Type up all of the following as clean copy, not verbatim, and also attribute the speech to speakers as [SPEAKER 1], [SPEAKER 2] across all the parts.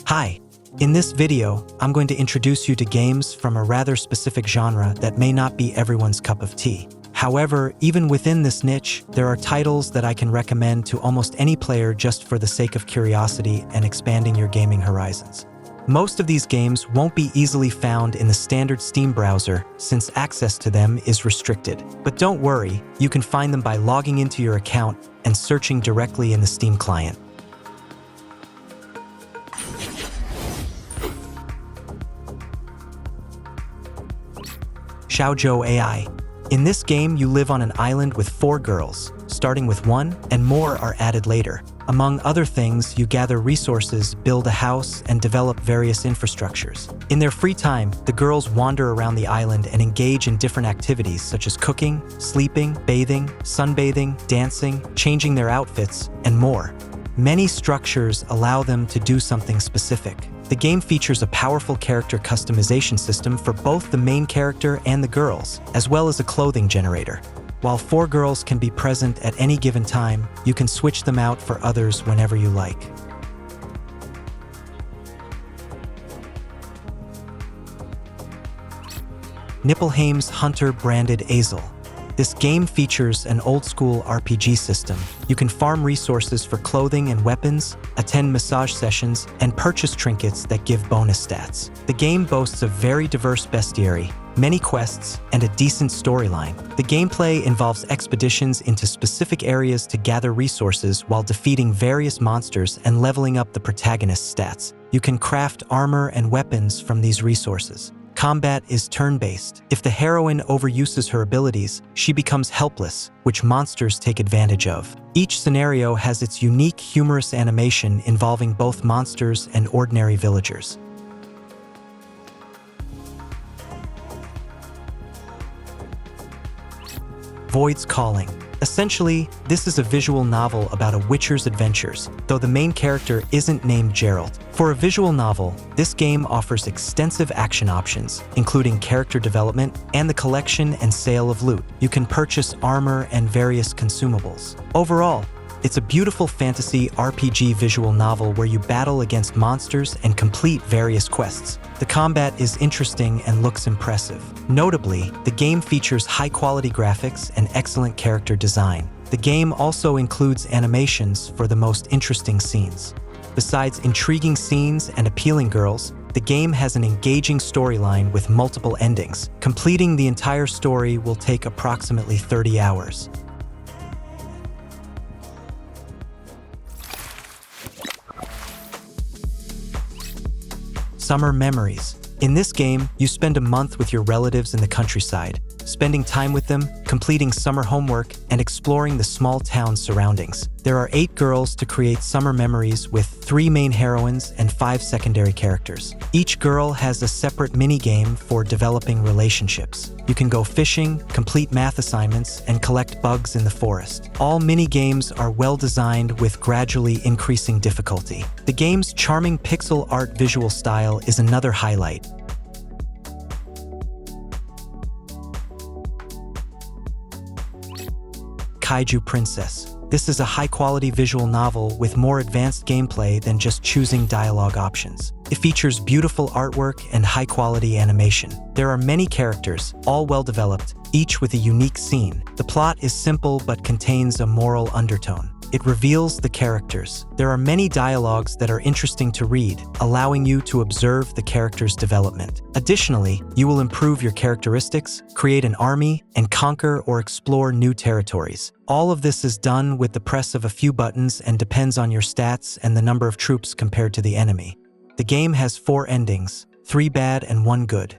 [SPEAKER 1] Hi, in this video, I'm going to introduce you to games from a rather specific genre that may not be everyone's cup of tea. However, even within this niche, there are titles that I can recommend to almost any player just for the sake of curiosity and expanding your gaming horizons. Most of these games won't be easily found in the standard Steam browser since access to them is restricted. But don't worry, you can find them by logging into your account and searching directly in the Steam client. Shoujo AI. In this game, you live on an island with 4 girls, starting with 1, and more are added later. Among other things, you gather resources, build a house, and develop various infrastructures. In their free time, the girls wander around the island and engage in different activities such as cooking, sleeping, bathing, sunbathing, dancing, changing their outfits, and more. Many structures allow them to do something specific. The game features a powerful character customization system for both the main character and the girls, as well as a clothing generator. While 4 girls can be present at any given time, you can switch them out for others whenever you like. Niplheim's Hunter-branded Azel. This game features an old-school RPG system. You can farm resources for clothing and weapons, attend massage sessions, and purchase trinkets that give bonus stats. The game boasts a very diverse bestiary, many quests, and a decent storyline. The gameplay involves expeditions into specific areas to gather resources while defeating various monsters and leveling up the protagonist's stats. You can craft armor and weapons from these resources. Combat is turn-based. If the heroine overuses her abilities, she becomes helpless, which monsters take advantage of. Each scenario has its unique, humorous animation involving both monsters and ordinary villagers. Void's Calling. Essentially, this is a visual novel about a witcher's adventures, though the main character isn't named Gerald. For a visual novel, this game offers extensive action options, including character development and the collection and sale of loot. You can purchase armor and various consumables. Overall, it's a beautiful fantasy RPG visual novel where you battle against monsters and complete various quests. The combat is interesting and looks impressive. Notably, the game features high-quality graphics and excellent character design. The game also includes animations for the most interesting scenes. Besides intriguing scenes and appealing girls, the game has an engaging storyline with multiple endings. Completing the entire story will take approximately 30 hours. Summer Memories. In this game, you spend a month with your relatives in the countryside, spending time with them, completing summer homework, and exploring the small town's surroundings. There are 8 girls to create summer memories with 3 main heroines and 5 secondary characters. Each girl has a separate mini-game for developing relationships. You can go fishing, complete math assignments, and collect bugs in the forest. All mini-games are well-designed with gradually increasing difficulty. The game's charming pixel art visual style is another highlight. Kaiju Princess. This is a high-quality visual novel with more advanced gameplay than just choosing dialogue options. It features beautiful artwork and high-quality animation. There are many characters, all well-developed, each with a unique scene. The plot is simple but contains a moral undertone. It reveals the characters. There are many dialogues that are interesting to read, allowing you to observe the character's development. Additionally, you will improve your characteristics, create an army, and conquer or explore new territories. All of this is done with the press of a few buttons and depends on your stats and the number of troops compared to the enemy. The game has 4 endings, 3 bad and 1 good.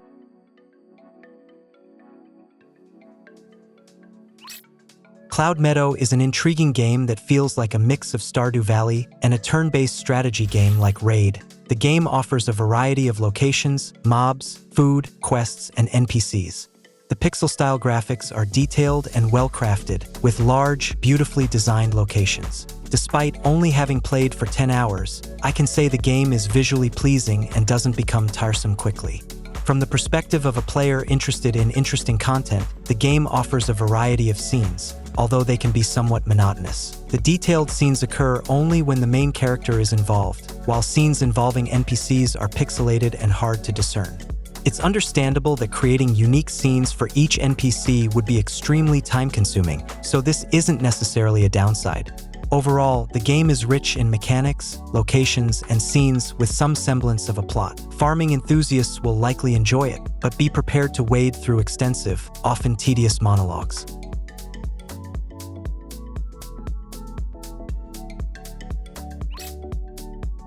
[SPEAKER 1] Cloud Meadow is an intriguing game that feels like a mix of Stardew Valley and a turn-based strategy game like Raid. The game offers a variety of locations, mobs, food, quests, and NPCs. The pixel-style graphics are detailed and well-crafted, with large, beautifully designed locations. Despite only having played for 10 hours, I can say the game is visually pleasing and doesn't become tiresome quickly. From the perspective of a player interested in interesting content, the game offers a variety of scenes. although they can be somewhat monotonous. The detailed scenes occur only when the main character is involved, while scenes involving NPCs are pixelated and hard to discern. It's understandable that creating unique scenes for each NPC would be extremely time-consuming, so this isn't necessarily a downside. Overall, the game is rich in mechanics, locations, and scenes with some semblance of a plot. Farming enthusiasts will likely enjoy it, but be prepared to wade through extensive, often tedious monologues.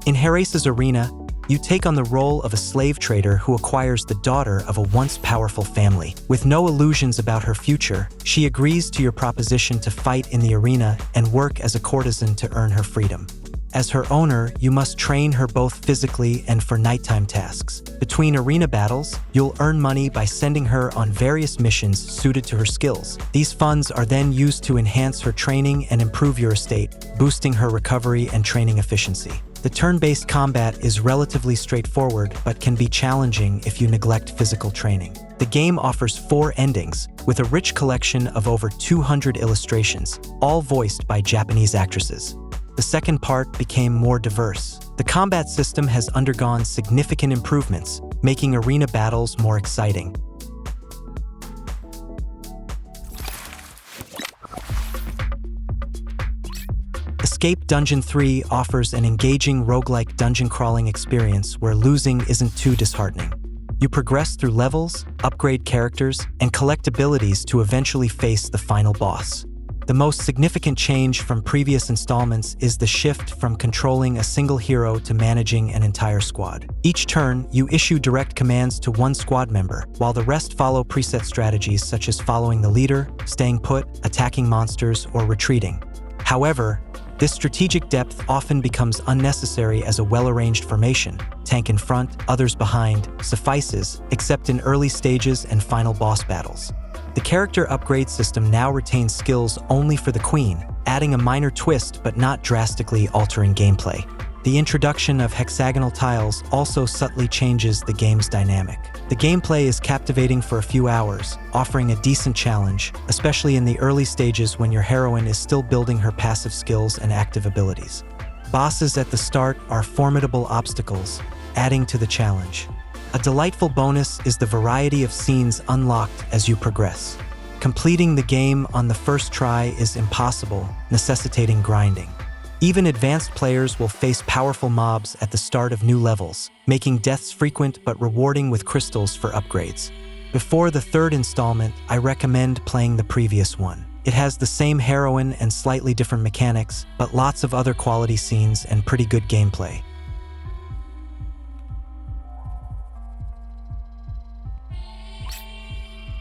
[SPEAKER 1] In Jerez's arena, you take on the role of a slave trader who acquires the daughter of a once powerful family. With no illusions about her future, she agrees to your proposition to fight in the arena and work as a courtesan to earn her freedom. As her owner, you must train her both physically and for nighttime tasks. Between arena battles, you'll earn money by sending her on various missions suited to her skills. These funds are then used to enhance her training and improve your estate, boosting her recovery and training efficiency. The turn-based combat is relatively straightforward, but can be challenging if you neglect physical training. The game offers 4 endings, with a rich collection of over 200 illustrations, all voiced by Japanese actresses. The second part became more diverse. The combat system has undergone significant improvements, making arena battles more exciting. Escape Dungeon 3 offers an engaging roguelike dungeon crawling experience where losing isn't too disheartening. You progress through levels, upgrade characters, and collect abilities to eventually face the final boss. The most significant change from previous installments is the shift from controlling a single hero to managing an entire squad. Each turn, you issue direct commands to one squad member, while the rest follow preset strategies such as following the leader, staying put, attacking monsters, or retreating. However, this strategic depth often becomes unnecessary as a well-arranged formation, tank in front, others behind, suffices, except in early stages and final boss battles. The character upgrade system now retains skills only for the queen, adding a minor twist but not drastically altering gameplay. The introduction of hexagonal tiles also subtly changes the game's dynamic. The gameplay is captivating for a few hours, offering a decent challenge, especially in the early stages when your heroine is still building her passive skills and active abilities. Bosses at the start are formidable obstacles, adding to the challenge. A delightful bonus is the variety of scenes unlocked as you progress. Completing the game on the first try is impossible, necessitating grinding. Even advanced players will face powerful mobs at the start of new levels, making deaths frequent but rewarding with crystals for upgrades. Before the third installment, I recommend playing the previous one. It has the same heroine and slightly different mechanics, but lots of other quality scenes and pretty good gameplay.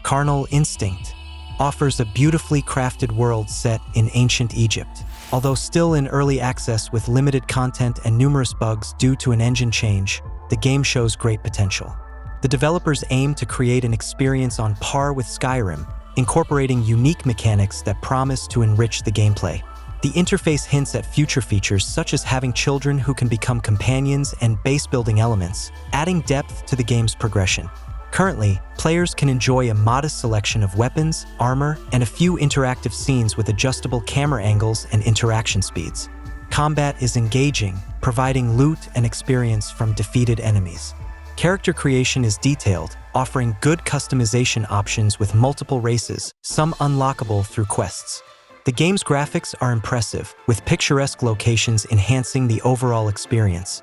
[SPEAKER 1] Carnal Instinct offers a beautifully crafted world set in ancient Egypt. Although still in early access with limited content and numerous bugs due to an engine change, the game shows great potential. The developers aim to create an experience on par with Skyrim, incorporating unique mechanics that promise to enrich the gameplay. The interface hints at future features such as having children who can become companions and base-building elements, adding depth to the game's progression. Currently, players can enjoy a modest selection of weapons, armor, and a few interactive scenes with adjustable camera angles and interaction speeds. Combat is engaging, providing loot and experience from defeated enemies. Character creation is detailed, offering good customization options with multiple races, some unlockable through quests. The game's graphics are impressive, with picturesque locations enhancing the overall experience.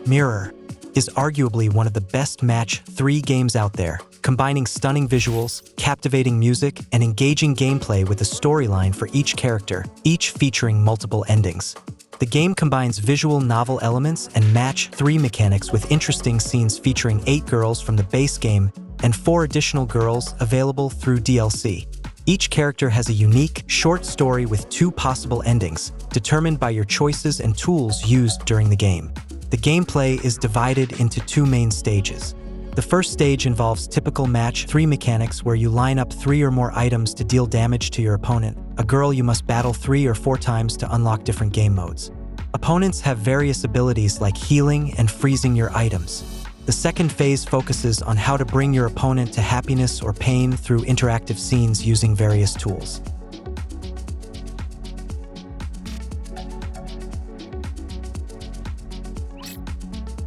[SPEAKER 1] Mirror is arguably one of the best match 3 games out there, combining stunning visuals, captivating music, and engaging gameplay with a storyline for each character, each featuring multiple endings. The game combines visual novel elements and match 3 mechanics with interesting scenes featuring 8 girls from the base game and 4 additional girls available through DLC. Each character has a unique, short story with 2 possible endings, determined by your choices and tools used during the game. The gameplay is divided into 2 main stages. The first stage involves typical match 3 mechanics where you line up 3 or more items to deal damage to your opponent. A girl you must battle 3 or 4 times to unlock different game modes. Opponents have various abilities like healing and freezing your items. The second phase focuses on how to bring your opponent to happiness or pain through interactive scenes using various tools.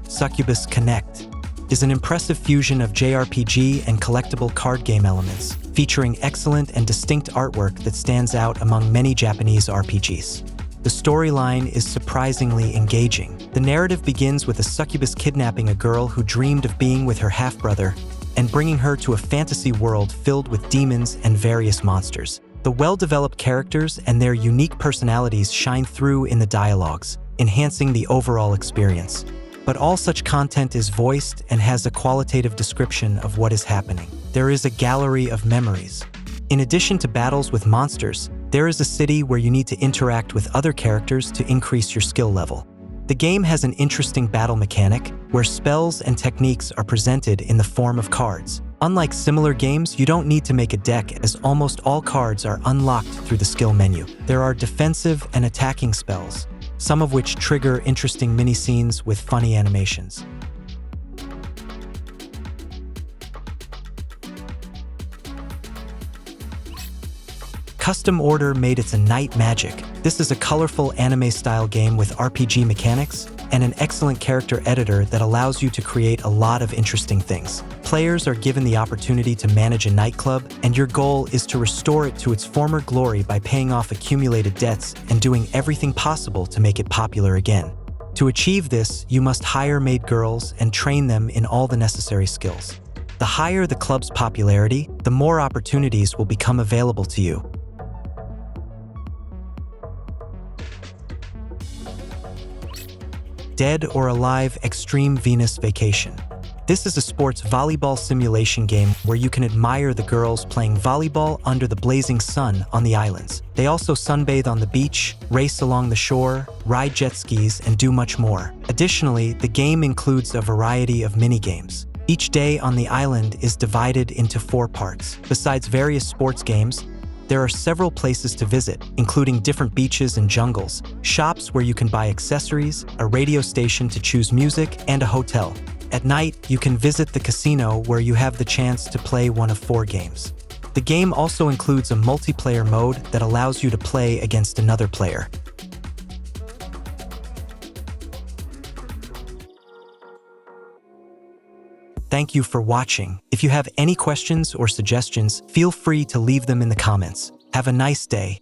[SPEAKER 1] Succubus Connect is an impressive fusion of JRPG and collectible card game elements, featuring excellent and distinct artwork that stands out among many Japanese RPGs. The storyline is surprisingly engaging. The narrative begins with a succubus kidnapping a girl who dreamed of being with her half-brother and bringing her to a fantasy world filled with demons and various monsters. The well-developed characters and their unique personalities shine through in the dialogues, enhancing the overall experience. But all such content is voiced and has a qualitative description of what is happening. There is a gallery of memories. In addition to battles with monsters, there is a city where you need to interact with other characters to increase your skill level. The game has an interesting battle mechanic where spells and techniques are presented in the form of cards. Unlike similar games, you don't need to make a deck as almost all cards are unlocked through the skill menu. There are defensive and attacking spells, some of which trigger interesting mini-scenes with funny animations. Custom Order made its Night Magic. This is a colorful anime-style game with RPG mechanics and an excellent character editor that allows you to create a lot of interesting things. Players are given the opportunity to manage a nightclub, and your goal is to restore it to its former glory by paying off accumulated debts and doing everything possible to make it popular again. To achieve this, you must hire maid girls and train them in all the necessary skills. The higher the club's popularity, the more opportunities will become available to you. Dead or Alive Xtreme Venus Vacation. This is a sports volleyball simulation game where you can admire the girls playing volleyball under the blazing sun on the islands. They also sunbathe on the beach, race along the shore, ride jet skis, and do much more. Additionally, the game includes a variety of mini-games. Each day on the island is divided into 4 parts. Besides various sports games, there are several places to visit, including different beaches and jungles, shops where you can buy accessories, a radio station to choose music, and a hotel. At night, you can visit the casino where you have the chance to play one of 4 games. The game also includes a multiplayer mode that allows you to play against another player. Thank you for watching. If you have any questions or suggestions, feel free to leave them in the comments. Have a nice day.